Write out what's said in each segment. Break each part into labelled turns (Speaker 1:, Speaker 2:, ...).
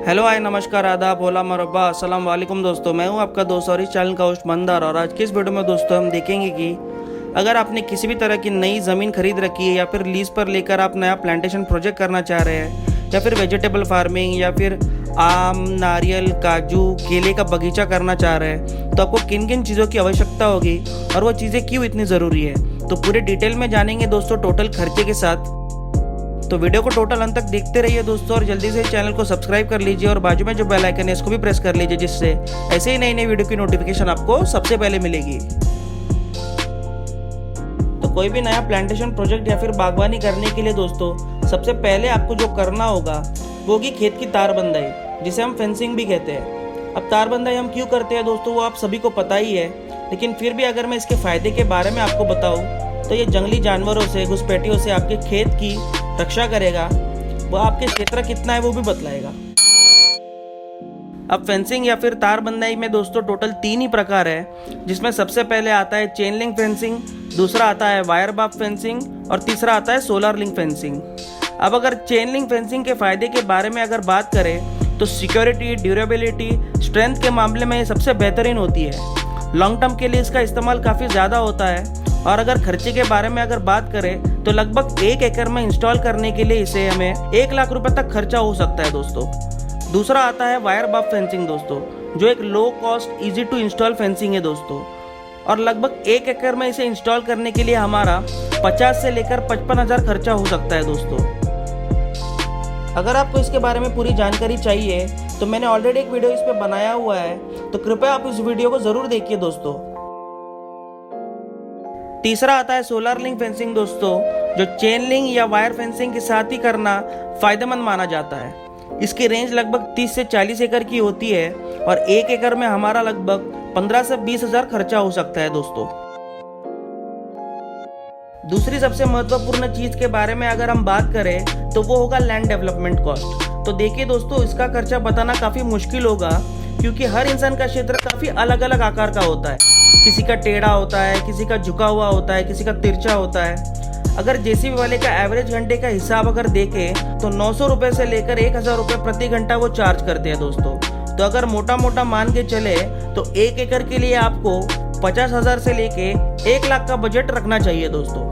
Speaker 1: Hello hi नमस्कार आदाब ओला मरहबा अस्सलाम वालेकुम दोस्तों, मैं हूं आपका दोस्त और इस चैनल का होस्ट मंदार। और आज की इस वीडियो में दोस्तों हम देखेंगे कि अगर आपने किसी भी तरह की नई ज़मीन खरीद रखी है या फिर लीज पर लेकर आप नया प्लांटेशन प्रोजेक्ट करना चाह रहे हैं या फिर वेजिटेबल फार्मिंग या फिर आम, नारियल, काजू, केले का बगीचा करना चाह रहे हैं तो आपको किन किन चीज़ों की आवश्यकता होगी और वो चीज़ें क्यों इतनी ज़रूरी है, तो पूरे डिटेल में जानेंगे दोस्तों टोटल खर्चे के साथ। तो वीडियो को टोटल अंत तक देखते रहिए दोस्तों और जल्दी से चैनल को सब्सक्राइब कर लीजिए और बाजू में जो बेल आइकन है इसको भी प्रेस कर लीजिए, जिससे ऐसे ही नई नई वीडियो की नोटिफिकेशन आपको सबसे पहले मिलेगी। तो कोई भी नया प्लांटेशन प्रोजेक्ट या फिर बागवानी करने के लिए दोस्तों सबसे पहले आपको जो करना होगा वो होगी खेत की तार बंदाई, जिसे हम फेंसिंग भी कहते हैं। अब तार बंदाई हम क्यों करते हैं दोस्तों वो आप सभी को पता ही है, लेकिन फिर भी अगर मैं इसके फायदे के बारे में आपको बताऊं तो ये जंगली जानवरों से, घुसपैठियों से आपके खेत की रक्षा करेगा, वो आपके क्षेत्र कितना है वो भी बतलाएगा। अब फेंसिंग या फिर तार बंदाई में दोस्तों टोटल 3 ही प्रकार है, जिसमें सबसे पहले आता है चेन लिंक फेंसिंग, दूसरा आता है वायर बाफ फेंसिंग और तीसरा आता है सोलर लिंक फेंसिंग। अब अगर चेन लिंक फेंसिंग के फायदे के बारे में अगर बात करें तो सिक्योरिटी, ड्यूरेबिलिटी, स्ट्रेंथ के मामले में ये सबसे बेहतरीन होती है। लॉन्ग टर्म के लिए इसका इस्तेमाल काफ़ी ज़्यादा होता है। और अगर खर्चे के बारे में अगर बात करें तो लगभग 1 एकड़ में इंस्टॉल करने के लिए इसे हमें 1 लाख रुपए तक खर्चा हो सकता है दोस्तों। दूसरा आता है वायर बाफ फेंसिंग दोस्तों, जो एक low cost easy to install fencing है दोस्तों, और लगभग 1 एकड़ में इसे इंस्टॉल करने के लिए हमारा 50 से लेकर 55,000 खर्चा हो सकता है दोस्तों। अगर आपको इसके बारे में पूरी जानकारी चाहिए तो मैंने ऑलरेडी एक वीडियो इस पर बनाया हुआ है, तो कृपया आप इस वीडियो को जरूर देखिए दोस्तों। तीसरा आता है सोलर लिंक फेंसिंग दोस्तों, जो चेन लिंक या वायर फेंसिंग के साथ ही करना फायदेमंद माना जाता है। इसकी रेंज लगभग 30 से 40 एकड़ की होती है और 1 एकड़ में हमारा लगभग 15 से 20,000 खर्चा हो सकता है दोस्तों। दूसरी सबसे महत्वपूर्ण चीज के बारे में अगर हम बात करें तो वो होगा लैंड डेवलपमेंट कॉस्ट। तो देखिए दोस्तों, इसका खर्चा बताना काफी मुश्किल होगा, क्योंकि हर इंसान का क्षेत्र काफी अलग अलग आकार का होता है। किसी का टेढ़ा होता है, किसी का झुका हुआ होता है, किसी का तिरछा होता है। अगर जेसीबी वाले का एवरेज घंटे का हिसाब अगर देखें तो 900 रुपए से लेकर 1,000 रुपए प्रति घंटा वो चार्ज करते हैं दोस्तों। तो अगर मोटा मोटा मान के चले तो 1 एकड़ के लिए आपको 50,000 से लेके 1 लाख का बजट रखना चाहिए दोस्तों।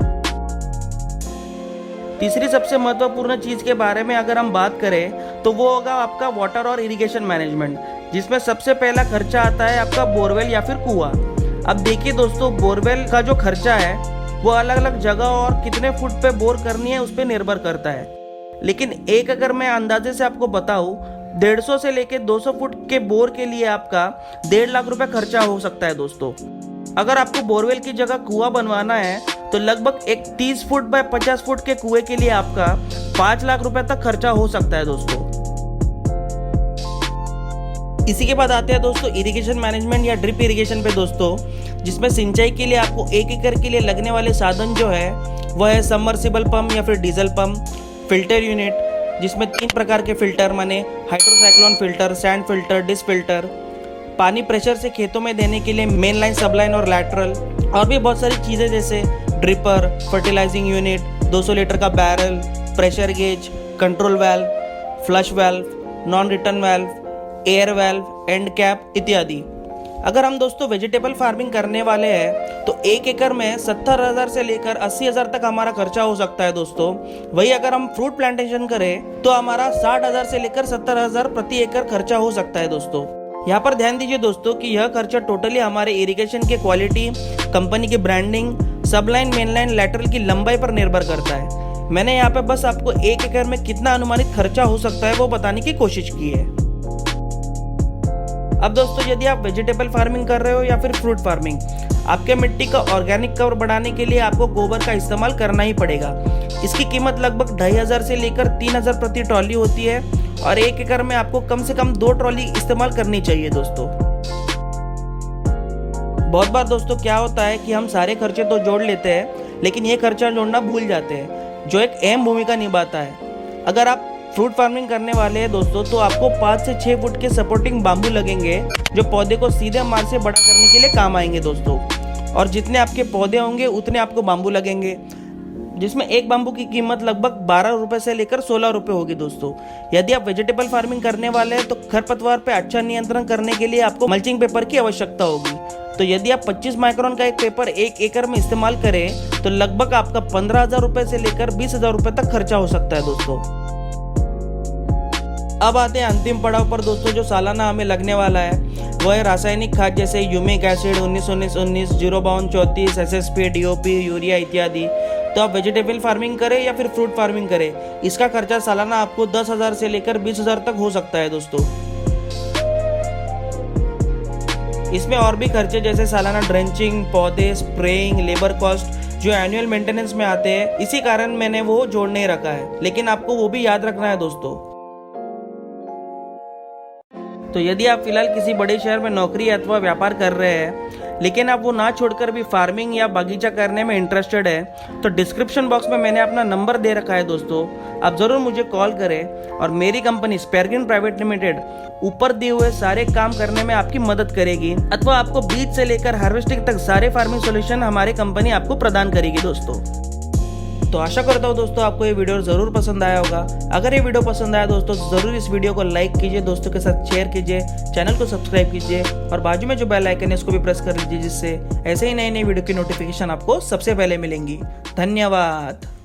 Speaker 1: तीसरी सबसे महत्वपूर्ण चीज के बारे में अगर हम बात करें तो वो होगा आपका वाटर और इरिगेशन मैनेजमेंट, जिसमें सबसे पहला खर्चा आता है आपका बोरवेल या फिर कुआं। अब देखिए दोस्तों, बोरवेल का जो खर्चा है वो अलग अलग जगह और कितने फुट पे बोर करनी है उस पर निर्भर करता है, लेकिन एक अगर मैं अंदाजे से आपको बताऊं 150 से लेके 200 फुट के बोर के लिए आपका 1.5 लाख रुपए खर्चा हो सकता है दोस्तों। अगर आपको बोरवेल की जगह कुआं बनवाना है तो लगभग एक 30 फुट बाय 50 फुट के कुएं के लिए आपका 5 लाख रुपए तक खर्चा हो सकता है दोस्तों। इसी के बाद आते हैं दोस्तों इरिगेशन मैनेजमेंट या ड्रिप इरिगेशन पे दोस्तों, जिसमें सिंचाई के लिए आपको 1 एकड़ के लिए लगने वाले साधन जो है वह है सबमर्सिबल पंप या फिर डीजल पंप, फिल्टर यूनिट जिसमें 3 प्रकार के फिल्टर माने hydrocyclone filter, sand filter, disc filter, पानी प्रेशर से खेतों में देने के लिए मेन लाइन, सब लाइन और लैटरल, और भी बहुत सारी चीज़ें जैसे ड्रिपर, फर्टिलाइजिंग यूनिट, 200 लीटर का barrel, pressure gauge, control valve, flush valve, non return valve, air valve, end cap इत्यादि। अगर हम दोस्तों वेजिटेबल फार्मिंग करने वाले हैं तो 1 एकड़ में 70,000 से लेकर 80,000 तक हमारा खर्चा हो सकता है दोस्तों। वही अगर हम फ्रूट प्लांटेशन करें तो हमारा 60,000 से लेकर 70,000 प्रति एकड़ खर्चा हो सकता है दोस्तों। यहाँ पर ध्यान दीजिए दोस्तों कि यह खर्चा टोटली हमारे इरिगेशन के क्वालिटी, कंपनी की ब्रांडिंग, सबलाइन, मेनलाइन, लैटरल की लंबाई पर निर्भर करता है। मैंने यहाँ पे बस आपको 1 एकड़ में कितना अनुमानित खर्चा हो सकता है वो बताने की कोशिश की है। अब दोस्तों, यदि आप वेजिटेबल फार्मिंग कर रहे हो या फिर फ्रूट फार्मिंग, आपके मिट्टी का ऑर्गेनिक कवर बढ़ाने के लिए आपको गोबर का इस्तेमाल करना ही पड़ेगा। इसकी कीमत लगभग 2,500 से लेकर 3,000 प्रति ट्रॉली होती है और 1 एकड़ में आपको कम से कम 2 ट्रॉली इस्तेमाल करनी चाहिए दोस्तों। बहुत बार दोस्तों क्या होता है कि हम सारे खर्चे तो जोड़ लेते हैं, लेकिन ये खर्चा जोड़ना भूल जाते हैं, जो एक अहम भूमिका निभाता है। अगर आप फ्रूट फार्मिंग करने वाले हैं दोस्तों तो आपको 5 से 6 फुट के सपोर्टिंग बाम्बू लगेंगे, जो पौधे को सीधे मार से बड़ा करने के लिए काम आएंगे दोस्तों। और जितने आपके पौधे होंगे उतने आपको बाम्बू लगेंगे। जिसमें एक बाम्बू की कीमत लगभग 12 रुपए से लेकर 16 रुपए होगी दोस्तों। यदि आप वेजिटेबल फार्मिंग करने वाले हैं तो खरपतवार पे अच्छा नियंत्रण करने के लिए आपको मल्चिंग पेपर की आवश्यकता होगी। तो यदि आप 25 माइक्रोन का एक पेपर 1 एकड़ में इस्तेमाल करें तो लगभग आपका 15,000 रुपए से लेकर 20,000 रुपए तक खर्चा हो सकता है दोस्तों। अब आते हैं अंतिम पड़ाव पर दोस्तों, जो सालाना हमें लगने वाला है वह है रासायनिक खाद जैसे humic acid 19-19-19, 052-34, SSP, DOP, urea इत्यादि। तो आप वेजिटेबल फार्मिंग करें या फिर फ्रूट फार्मिंग करें, इसका खर्चा सालाना आपको 10,000 से लेकर 20,000 तक हो सकता है दोस्तों। इसमें और भी खर्चे जैसे सालाना ड्रेंचिंग, पौधे, स्प्रेइंग, लेबर कॉस्ट जो एनुअल मेंटेनेंस में आते हैं, इसी कारण मैंने वो जोड़ नहीं रखा है, लेकिन आपको वो भी याद रखना है दोस्तों। तो यदि आप फिलहाल किसी बड़े शहर में नौकरी अथवा व्यापार कर रहे हैं, लेकिन आप वो ना छोड़कर भी फार्मिंग या बागीचा करने में इंटरेस्टेड है, तो डिस्क्रिप्शन बॉक्स में मैंने अपना नंबर दे रखा है दोस्तों, आप ज़रूर मुझे कॉल करें और मेरी कंपनी स्पेयरग्रीन प्राइवेट लिमिटेड ऊपर दिए हुए सारे काम करने में आपकी मदद करेगी, अथवा आपको बीज से लेकर हार्वेस्टिंग तक सारे फार्मिंग सोल्यूशन हमारी कंपनी आपको प्रदान करेगी दोस्तों। तो आशा करता हूँ दोस्तों आपको ये वीडियो ज़रूर पसंद आया होगा। अगर ये वीडियो पसंद आया दोस्तों तो ज़रूर इस वीडियो को लाइक कीजिए, दोस्तों के साथ शेयर कीजिए, चैनल को सब्सक्राइब कीजिए और बाजू में जो बेल आइकन है उसको भी प्रेस कर लीजिए, जिससे ऐसे ही नई नई वीडियो की नोटिफिकेशन आपको सबसे पहले मिलेंगी। धन्यवाद।